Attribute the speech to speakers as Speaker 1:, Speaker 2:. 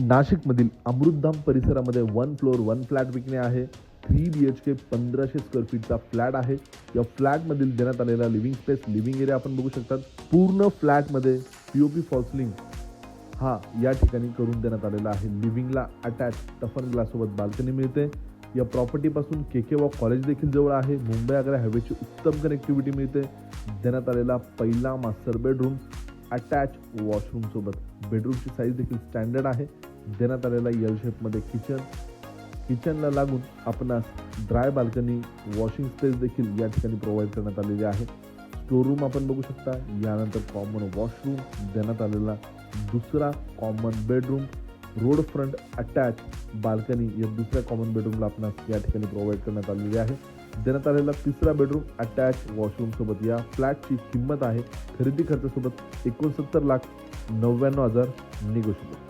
Speaker 1: नाशिकमधील अमृतधाम परिसरामध्ये 1 floor 1 flat विकणे आहे. 3 BHK 1500 स्क्वेअर फीटचा फ्लॅट आहे. या फ्लॅटमधील देण्यात आलेला लिव्हिंग स्पेस, लिव्हिंग एरिया आपण बघू शकता. पूर्ण फ्लॅटमध्ये POP फॉल्सलिंग हा या ठिकाणी करून देण्यात आलेला आहे. लिव्हिंगला अटॅच टफन ग्लाससोबत बाल्कनी मिळते. या प्रॉपर्टीपासून KK वॉक कॉलेज देखील जवळ आहे. मुंबई आग्रा हायवेची उत्तम कनेक्टिव्हिटी मिळते. देण्यात आलेला पहिला मास्टर बेडरूम अटॅच वॉशरूम सोबत. बेडरूमची साईज देखील स्टँडर्ड आहे. देण्यात आलेला एल शेपमध्ये किचनला लागून आपणास ड्राय बाल्कनी, वॉशिंग स्पेस देखील या ठिकाणी प्रोव्हाइड करण्यात आलेली आहे. स्टोरूम आपण बघू शकता. यानंतर कॉमन वॉशरूम, देण्यात आलेला दुसरा common bedroom, road front attach balcony या दुसऱ्या कॉमन बेडरूमला आपणास या ठिकाणी प्रोव्हाइड करण्यात आलेली आहे. देण्यात आलेला तिसरा बेडरूम अटॅच वॉशरूम सोबत. या फ्लॅटची किंमत आहे खरेदी खर्चासोबत 69,99,000 निगोशिएबल.